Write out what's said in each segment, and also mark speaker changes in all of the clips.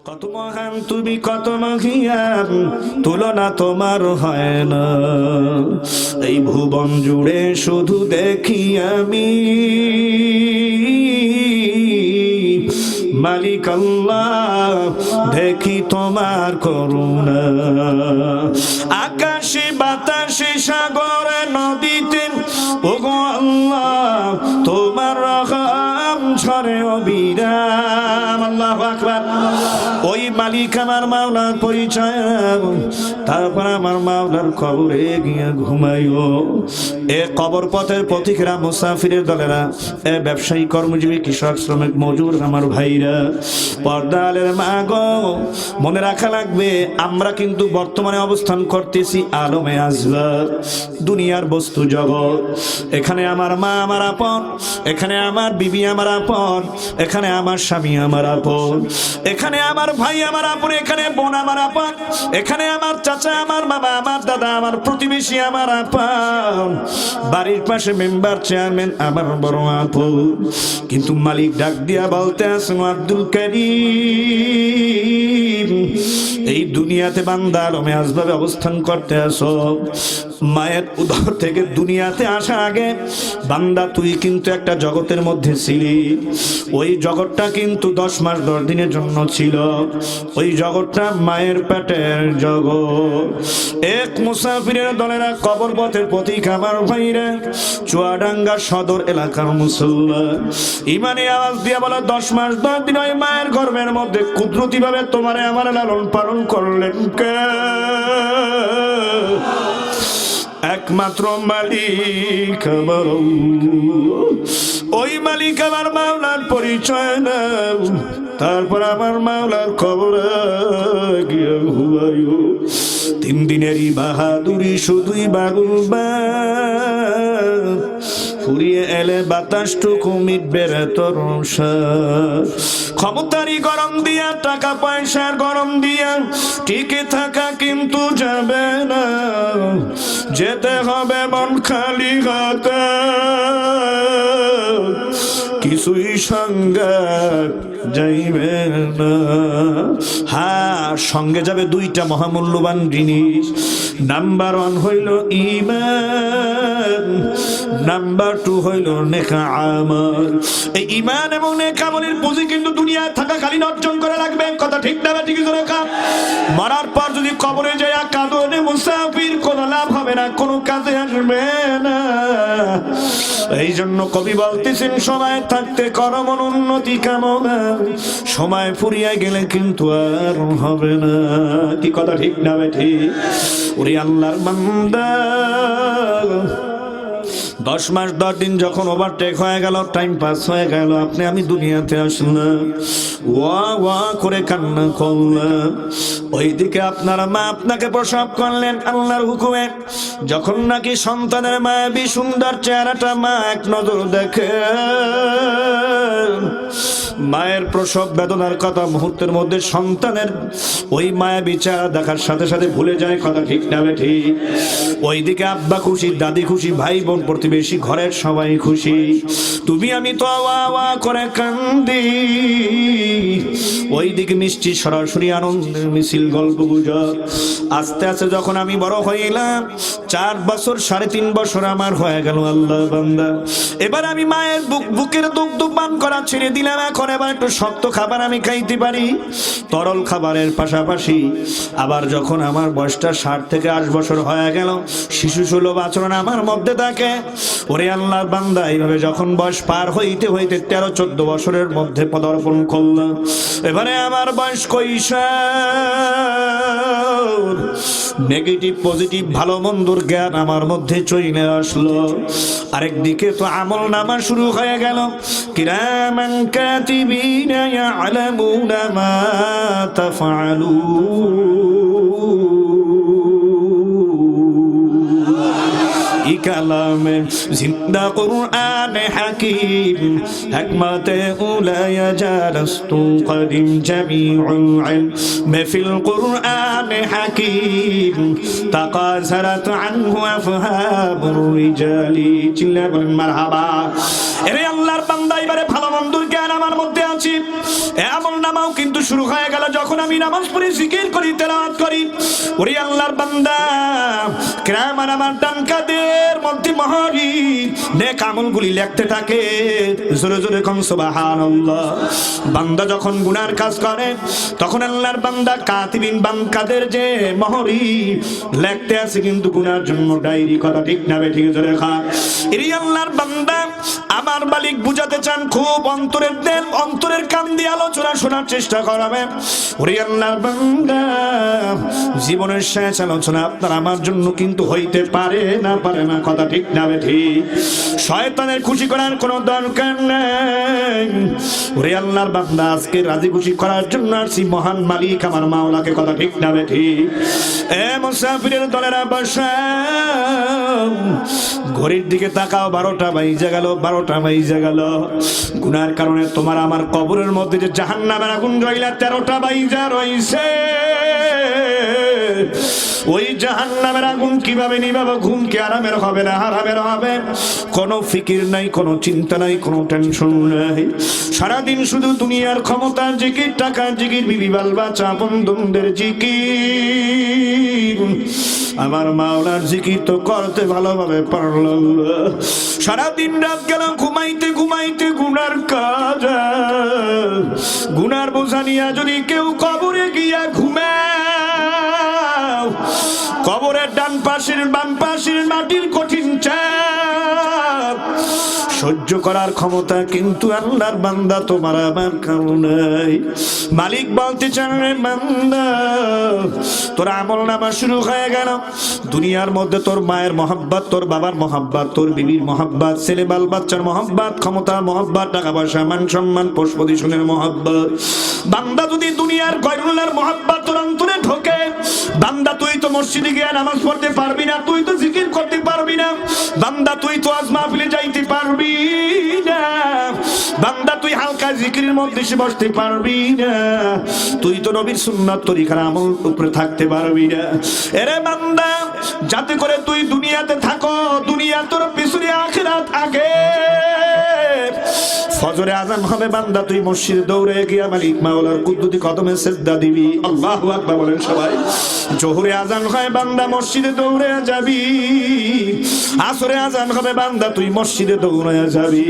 Speaker 1: কত মহান তুমি, কত মহিয়ান, তুলনা তোমার হয় না। এই ভুবন জুড়ে শুধু দেখি আমি মালিক আল্লাহ, দেখি তোমার করুণা। আকাশে বাতাসে সাগরে নদীতে ওগো আল্লাহ, তোমার রহম ঝরে অবিরাম। আল্লাহু আকবার। ওই মালিক আমার মাওলার পরিচয়, তারপর আমার মাওলার কবরে গিয়ে ঘুমাইও। এ কবর পথের পথিকেরা, মুসাফিরের দলেরা, এ ব্যবসায়ী, কর্মজীবী, কৃষক, শ্রমিক, মজুর আমার ভাইরা, পর্দালের মা গো, মনে রাখা লাগবে আমরা কিন্তু বর্তমানে অবস্থান করতেছি আলমে আসগার, দুনিয়ার বস্তু জগৎ। এখানে আমার মা আমার আপন, এখানে আমার বিবি আমার আপন, এখানে আমার স্বামী আমার আপন, এখানে আমার ভাই আমার আপন, এখানে বোন আমার আপন, এখানে আমার চাচা, আমার মামা, আমার দাদা, আমার প্রতিবেশী আমার আপন, বাড়ির পাশে মেম্বার, চেয়ারম্যান আমার বড় আপন। কিন্তু মালিক ডাক দিয়া বলতে আসেন, আব্দুল কারীম, এই দুনিয়াতে বান্দা আলমে আসবাবে অবস্থান করতে আসো। মায়ের উদর থেকে দুনিয়াতে আসা আগে বান্দা তুই কিন্তু একটা জগতের মধ্যে ছিলি। ওই জগৎটা কিন্তু 10 মাস 10 দিনের জন্য ছিল। ওই জগৎটা মায়ের পেটের জগৎ। এক মুসাফিরের দলেরা, কবর পথের পথিক আমার ভাইরা, চুয়াডাঙ্গা সদর এলাকার মুসল্লা, ইমানে আওয়াজ দিয়া বলে 10 মাস 10 দিন ওই মায়ের গর্ভের মধ্যে কুদরতি ভাবে তোমারে আমার লালন পালন করলেন কে? একমাত্র মালিক আমার। ওই মালিক আমার মাওলার পরিচয় নাও, তারপর আমার মাওলার কবরে গিয়ে ঘুমাইও। 3 দিনেরই বাহাদুরি শুধুই বাগুবা, ফুরিয়ে এলে বাতাসটুকু মিটবে রে তরসা। ক্ষমতারই গরম দিয়া, টাকা পয়সার গরম দিয়া টিকে থাকা কিন্তু যাবে না, যেতে হবে মন খালি হাতে, কিছুই সঙ্গে যাইবে না। হ্যাঁ, সঙ্গে যাবে 2টা মহামূল্যবান জিনিস। নাম্বার 1 হইল ঈমান, নাম্বার 2 হইল নেক আমল। এই ঈমান এবং নেক আমলের পুঁজি কিন্তু দুনিয়ায় থাকাকালীন অর্জন করা লাগবে। কথা ঠিক না ঠিক করে কাম। মরার পর যদি কবরে যায় কাঁদনে মুসাফির, কোনো লাভ হবে না, কোনো কাজে আসবে না। এই জন্য কবি বলতেছেন, সময় থাকতে করো মন উন্নতি কামনা, সময় ফুরিয়ে গেলে কিন্তু আর হবে না। কি কথা ঠিক না ঠিক? ওরে আল্লাহর বান্দা, 10 মাস 10 দিন যখন ওভারটেক হয়ে গেল, টাইম পাস হয়ে গেল, আপনি আমি দুনিয়াতে আসলাম, ওয়া ওয়া করে কান্না করলাম। ওইদিকে আপনার মা আপনাকে প্রসব করলেন আল্লাহর হুকুমে। যখন নাকি সন্তানের মায়াবী সুন্দর চেহারাটা মা এক নজর দেখে, মায়ের প্রসব বেদনার কথা মুহূর্তের মধ্যে সন্তানের ওই মায়াবী চেহারা দেখার সাথে সাথে ভুলে যায়। কথা ঠিক না ঠিক? ওইদিকে আব্বা খুশি, দাদি খুশি, ভাই বোন, প্রতিবেশী, ঘরের সবাই খুশি, তুমি আমি তো ওয়া ওয়া করে কান্দি। ওইদিকে মিষ্টি সরাসরি আনন্দের মিছিল, গল্প গুজব। আস্তে আস্তে যখন আমি বড় হইলাম, 4 বছর 3.5 বছর আমার হয়ে গেল আল্লাহ বান্দা। এবার আমি মায়ের বুকের দুগ্ধ পান করা ছেড়ে দিলাম। এখন এবার একটু শক্ত খাবার আমি খাইতে পারি, তরল খাবারের পাশাপাশি। আবার যখন আমার বয়সটা 60 থেকে 80 বছর হয়ে গেল, শিশু সুলভ আচরণ আমার মধ্যে থাকে। ওরে আল্লাহর বান্দা, এইভাবে যখন বয়স পার হইতে হইতে 13-14 বছরের মধ্যে পদার্পণ করলাম, এবারে আমার বয়স কৈশোর। নেগেটিভ পজিটিভ ভালো মন্দর জ্ঞান আমার মধ্যে চলে আসলো। আরেকদিকে তো আমল নামা শুরু হয়ে গেল। কিরামান কাতিবিনা ইয়ালামুনা মা তাফআলুন। কালামে জিন্দা কুরআন হাকিম, হিকমতে উলায়া জারস্তু কদিম জামিউল ইলম ফিল কুরআন হাকিম, তাকাসারাত আনহু আফহামুর রিজালি। চিল্লা বলেন মারহাবা। এরে আল্লাহর বান্দা, এবারে ভালো মন্দর জ্ঞান আমার মধ্যে আছে। আমল নামাও কিন্তু শুরু হয়ে গেল যখন আমি নামাজ পড়ি জিকির করি তেলাওয়াত করি ওরে আল্লাহর বান্দা কিরামান আমার ডান কাদের মধ্যে মহরি নেক আমলগুলি লিখতে থাকে জোরে জোরে কোন সুবহানাল্লাহ বান্দা যখন গুনার কাজ করে তখন আল্লাহর বান্দা কাতিবিন বানকাদের যে মহরি লিখতে আছে কিন্তু গুনার জন্য ডায়েরি কথা ঠিক না ঠিক জোরে খা এরি আল্লাহর বান্দা আমার মালিক বুঝাতে চান খুব অন্তরের দিল অন্তরের কান দিয়ে আলোচনা শোনার চেষ্টা করবেন ওরে আল্লাহর বান্দা জীবনের শেষ আলোচনা আপনার আমার জন্য কিন্তু হইতে পারে না কথা ঠিক না ঠিক শয়তানের খুশি করার কোনো দরকার নেই ওরে আল্লাহর বান্দা আজকে রাজি খুশি করার জন্য আসি মহান মালিক আমার মাওলাকে কথা ঠিক না ঠিক এ মুসাফিরের দলেরা বসা ঘড়ির দিকে তাকাও 12টা বাইজে গেল গুনার কারণে তোমার আমার কবরের মধ্যে যে জাহান্নামের আগুন জ্বলা 13টা বাইজা রইছে ওই জাহান্নামের আগুন কিভাবে নিভাবে ঘুম কি আরামের হবে না হারামের হবে কোনো ফিকির নাই কোনো চিন্তা নাই কোনো টেনশন নাই সারাদিন শুধু দুনিয়ার ক্ষমতা জিকির টাকা জিকির বিবি বাল বাচ্চা বন্ধুদের জিকির আমার মাওলার জিকির তো করতে ভালোভাবে পারলাম সারাদিন রাত গেল ঘুমাইতে গুনার কাজ গুনার বোঝা নিয়া যদি কেউ কবরে গিয়া ঘুমাও কবরের ডান পাশের বাম পাশের মাটির কঠিন চাপ সহ্য করার ক্ষমতা কিন্তু আল্লাহর বান্দা তোমার আমার কারণে মালিক বলতে চান রে বান্দা তোর আমল নামা শুরু হয়ে গেল দুনিয়ার মধ্যে তোর মায়ের মহব্বত তোর বাবার মহব্বত তোর বিবির মহব্বত ছেলে বাল বাচ্চার মহব্বত ক্ষমতা মহব্বত টাকা পয়সা মান সম্মান পোষ প্রতিষ্ঠানের মহব্বত বান্দা যদি দুনিয়ার গয়রুল্লাহর মহব্বত তোর অন্তরে ঢোকে বান্দা তুই তো মসজিদে গিয়ে নামাজ পড়তে পারবি না তুই তো জিকির করতে পারবি না বান্দা তুই তো আজ মাহফিলে যাইতে পারবি না বান্দা তুই হালকা জিকিরের মধ্যে বসতে পারবি না তুই তো নবীর সুন্নাত তরিকার আমল উপরে থাকতে পারবি না এরে বান্দা যাতে করে তুই দুনিয়াতে থাকো দুনিয়া তোর পিছনে আখিরাত আগে ফজরে আজান হবে বান্দা তুই মসজিদে দৌড়ে গিয়া মালিক মাওলার কুদরতি কদমে সিজদা দিবি আল্লাহু আকবার বলেন সবাই জোহরে আজান হয় বান্দা মসজিদে দৌড়ে যাবি আসরে আজান হবে বান্দা তুই মসজিদে দৌড়ে যাবি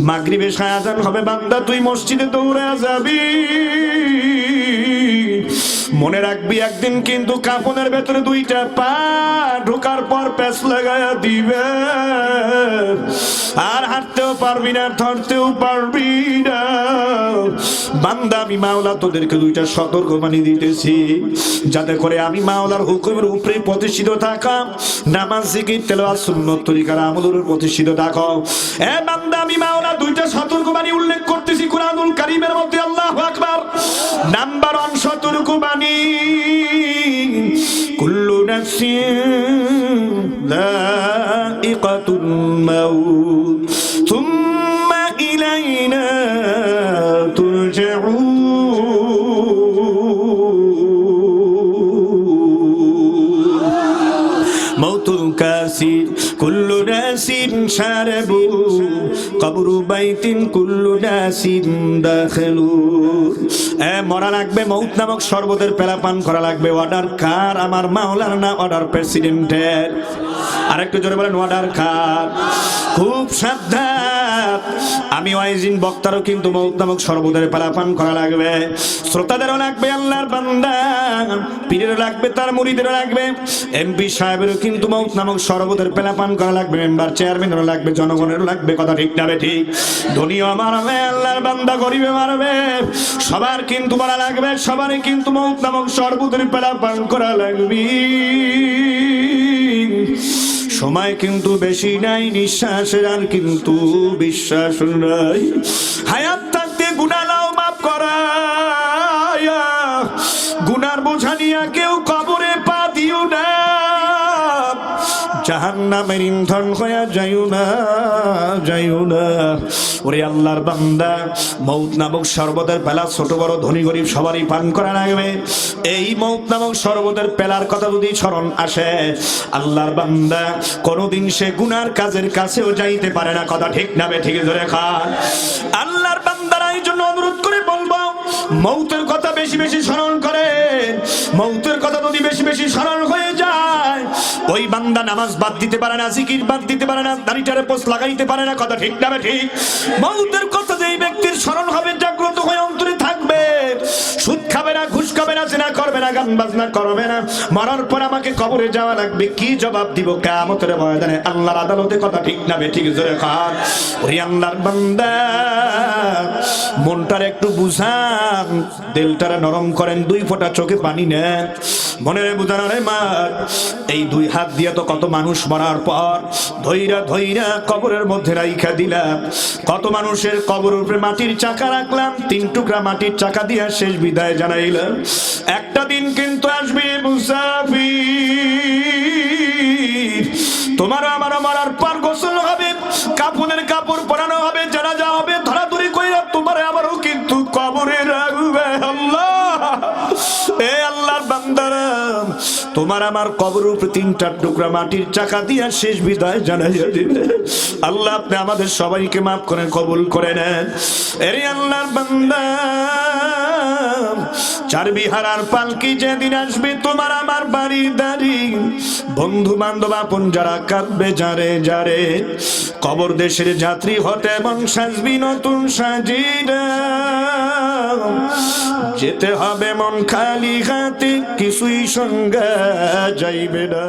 Speaker 1: মাগরিবে আজান হবে বান্দা তুই মসজিদে দৌড়ে যাবি মনে রাখবি একদিন কিন্তু কাফনের ভেতরে 2টা পা ঢোকার পর প্যাচ লাগায়া দিবে আর হাঁটতেও পারবি না ধরতেও পারবি না বান্দা আমি মাওলা তোদেরকে 2টা সতর্কবাণী দিতেছি যাতে করে আমি মাওলার হুকুমের উপরে প্রতিষ্ঠিত থাকা নামাজ জিকির তেলাওয়াত সুন্নাত তরিকার আমলের উপর প্রতিষ্ঠিত থাকো এ বান্দা আমি মাওলা 2টা সতর্কবাণী উল্লেখ করতেছি কুরআনুল কারীমের মধ্যে আল্লাহু আকবার নাম্বার 1 সতর্কবাণী কুল্লু নাফসিন যায়িকাতুল মাউত থুম্মা ইলাইনা তুরজাউন মৌতুল কাসির কুল্লু নাসিন শারাবু কবরু বাইতিন কুল্লু নাসিন দাখিলু এ মরা লাগবে মৌত নামক শরবতের পেলা পান করা লাগবে অর্ডার কার আমার মাওলার না অর্ডার প্রেসিডেন্টের আরেকটু জোরে বলেন অর্ডার কার খুব সাবধান আমি ওয়াইজিন বক্তারও কিন্তু মৌত নামক শরবতের পেলা পান করা লাগবে শ্রোতাদেরও লাগবে আল্লাহর বান্দা পীরেরও লাগবে তার মুরিদেরও লাগবে এমপি সাহেবেরও কিন্তু মৌত নামক শরবতের পেলা পান করা লাগবে মেম্বার চেয়ারম্যানেরও লাগবে জনগণেরও লাগবে কথা ঠিক না ঠিক ধনীও মারবে আল্লাহর বান্দা গরিবে মারবে সবার কিন্তু মারা লাগবে সবারই কিন্তু মৌত নামক শরবতের পেলা পান করা লাগবে সময় কিন্তু বেশি নাই নিঃশ্বাসের আর কিন্তু বিশ্বাস নাই হায়াত থাকতে গুনাহ নাও মাফ করা গুনার বোঝা নিয়ে কেউ কবরে পা দিও না জাহান্নামের ইন্ধন হয়ে যাইও না ওরে আল্লাহর বান্দা মৌত নামক শরবতের পেলা ছোট বড় ধনী গরিব সবারই পান করা লাগবে এই মৌত নামক শরবতের পেলার কথা যদি স্মরণ আসে আল্লাহর বান্দা কোনোদিন সে গুনার কাজের কাছেও যাইতে পারে না কথা ঠিক না ঠিক ধরে খান আল্লাহর বান্দারা এই জন্য অনুরোধ করে বলবো মৌতের কথা বেশি বেশি স্মরণ করেন। মৌতের কথা যদি বেশি বেশি স্মরণ হয়ে যায়, ওই বান্দা নামাজ বাদ দিতে পারে না, জিকির বাদ দিতে পারে না, দাড়িটারে পোস্ট লাগাইতে পারে না। কথা ঠিক না ঠিক? মৌতের কথা যেই ব্যক্তির স্মরণ হবে, জাগ্রত হয়ে অন্তরে থাকবে, সুদ খাবে না, ঘুষ খাবে না, জিনা করবে না, গান বাজনা করবে না, মরার পর আমাকে কবরে যাওয়া লাগবে, কি জবাব দিব কিয়ামতের ময়দানে আল্লাহর আদালতে? কথা ঠিক না ঠিক? জোরে খান। ওই আল্লাহর বান্দা মনটার একটু বুঝান, দিলটারে নরম করেন, 2 ফোঁটা চোখে পানি নেন, মনের বুঝান। রে মা, এই 2 হাত দিয়ে তো কত মানুষ মরার পর ধইরা ধইরা কবরের মধ্যে রাইখা দিলাম, কত মানুষের কবর উপরে মাটির চাকা রাখলাম, 3 টুকরা মাটির চাকা দিয়ে শেষ বিদায় জানাইলাম। একটা দিন কিন্তু আসবে মুসাফির, তোমার আমার মরার পর গোসল হবে, কাফনের কাপড় পরানো হবে, জানাজা হবে, ধরাধরি কইরা তোমার আমারও কিন্তু কবরে রাখবে। আল্লাহ, এ আল্লাহর বান্দারা, তোমার আমার কবর উপরে 3টা টুকরা মাটির চাকা দিয়া শেষ বিদায় জানাইয়া দিবে। আল্লাহ, আপনি আমাদের সবাইকে মাফ করেন, কবুল করে নেন। এরে আল্লাহর বান্দা, চারবিহারার পালকি যেদিন আসবে, তোমার আমার বাড়ি দাঁড়ি বন্ধু বান্ধব আপন যারা কাঁদবে যারে যারে, কবর দেশের যাত্রী হতে এবং সাজবি নতুন সাজিরা, যেতে হবে মন খালি হাতে, কিছুই সঙ্গে যাইবে না।